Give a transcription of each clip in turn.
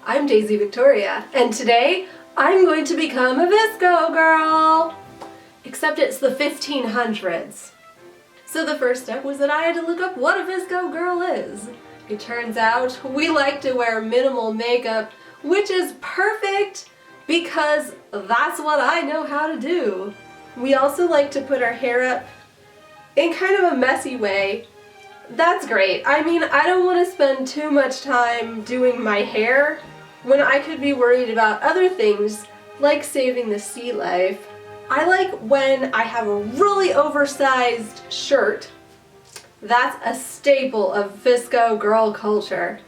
I'm Daisy Victoria, and today I'm going to become a VSCO girl! Except it's the 1500s. So the first step was that I had to look up what a VSCO girl is. It turns out we like to wear minimal makeup, which is perfect because that's what I know how to do. We also like to put our hair up in kind of a messy way. That's great. I mean, I don't want to spend too much time doing my hair when I could be worried about other things like saving the sea life. I like when I have a really oversized shirt. That's a staple of VSCO girl culture.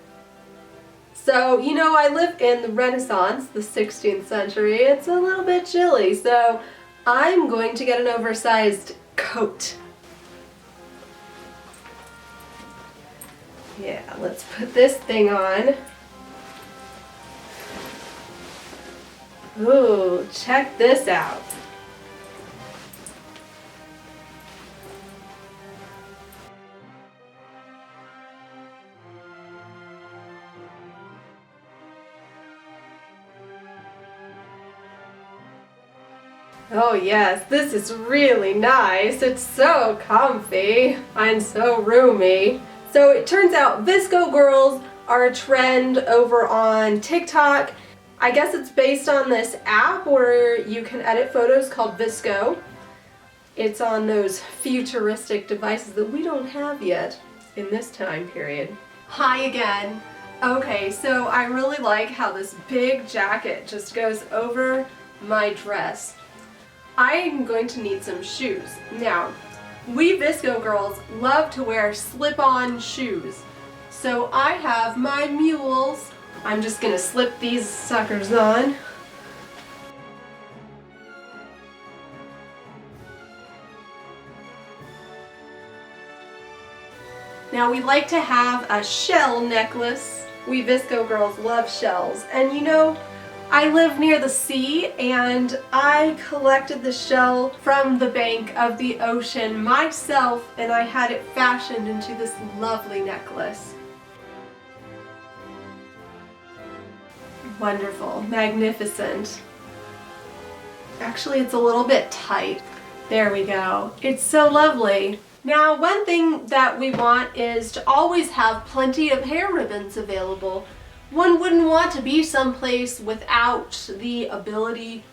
So, you know, I live in the Renaissance, the 16th century. It's a little bit chilly, so I'm going to get an oversized coat. Yeah, let's put this thing on. Ooh, check this out. Oh yes, this is really nice. It's so comfy and so roomy. So it turns out VSCO girls are a trend over on TikTok. I guess it's based on this app where you can edit photos called VSCO. It's on those futuristic devices that we don't have yet in this time period. Hi again. Okay, so I really like how this big jacket just goes over my dress. I'm going to need some shoes. Now, we VSCO girls love to wear slip-on shoes. So I have my mules. I'm just gonna slip these suckers on. Now we like to have a shell necklace. We VSCO girls love shells. And you know, I live near the sea and I collected the shell from the bank of the ocean myself and I had it fashioned into this lovely necklace. Wonderful, magnificent. Actually, it's a little bit tight. There we go. It's so lovely. Now, one thing that we want is to always have plenty of hair ribbons available. One wouldn't want to be someplace without the ability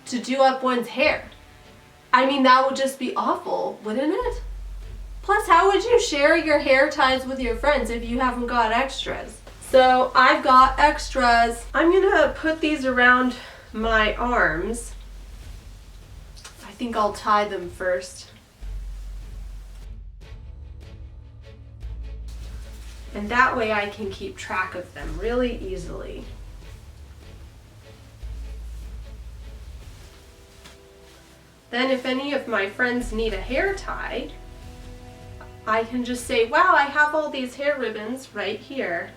to do up one's hair. I mean, that would just be awful, wouldn't it? Plus, how would you share your hair ties with your friends if you haven't got extras? So I've got extras. I'm gonna put these around my arms. I think I'll tie them first. And that way I can keep track of them really easily. Then if any of my friends need a hair tie, I can just say, wow, I have all these hair ribbons right here.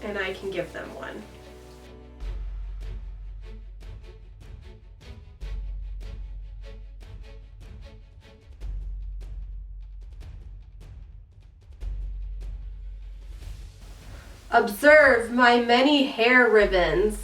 And I can give them one. Observe my many hair ribbons.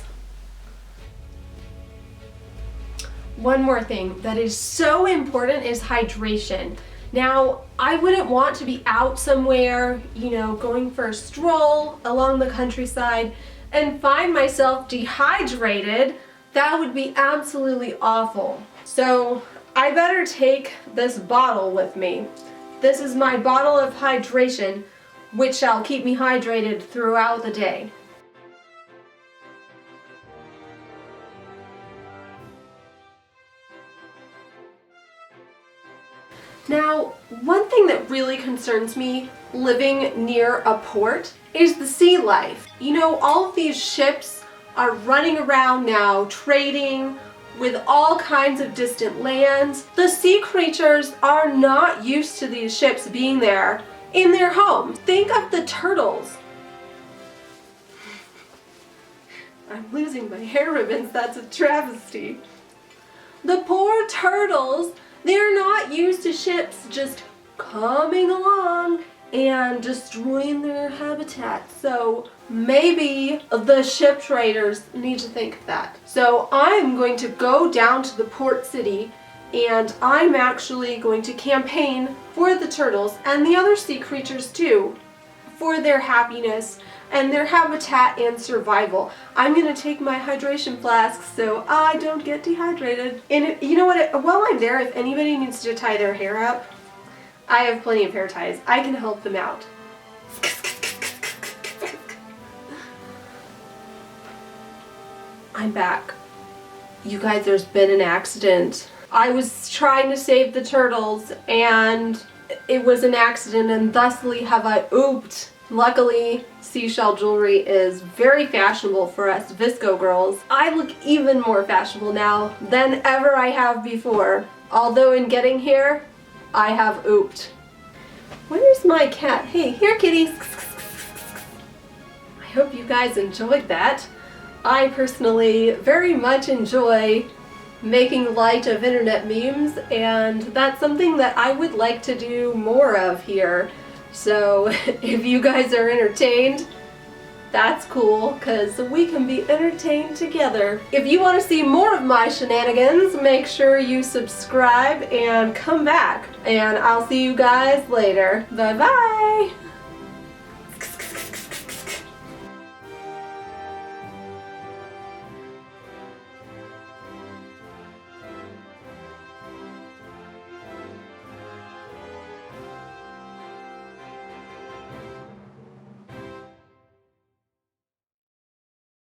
One more thing that is so important is hydration. Now, I wouldn't want to be out somewhere, you know, going for a stroll along the countryside and find myself dehydrated. That would be absolutely awful. So I better take this bottle with me. This is my bottle of hydration, which shall keep me hydrated throughout the day. Now, one thing that really concerns me living near a port is the sea life. You know, all of these ships are running around now, trading with all kinds of distant lands. The sea creatures are not used to these ships being there in their home. Think of the turtles. I'm losing my hair ribbons, that's a travesty. The poor turtles, they're not used to ships just coming along and destroying their habitat. So maybe the ship traders need to think of that. So I'm going to go down to the port city, and I'm actually going to campaign for the turtles and the other sea creatures too, for their happiness and their habitat and survival. I'm gonna take my hydration flasks so I don't get dehydrated. And you know what, while I'm there, if anybody needs to tie their hair up, I have plenty of hair ties. I can help them out. I'm back. You guys, there's been an accident. I was trying to save the turtles and it was an accident, and thusly have I ooped. Luckily, seashell jewelry is very fashionable for us VSCO girls. I look even more fashionable now than ever I have before. Although in getting here, I have ooped. Where's my cat? Hey, here kitties. I hope you guys enjoyed that. I personally very much enjoy making light of internet memes, and that's something that I would like to do more of here. So if you guys are entertained, that's cool, because we can be entertained together. If you want to see more of my shenanigans, make sure you subscribe and come back. And I'll see you guys later. Bye-bye!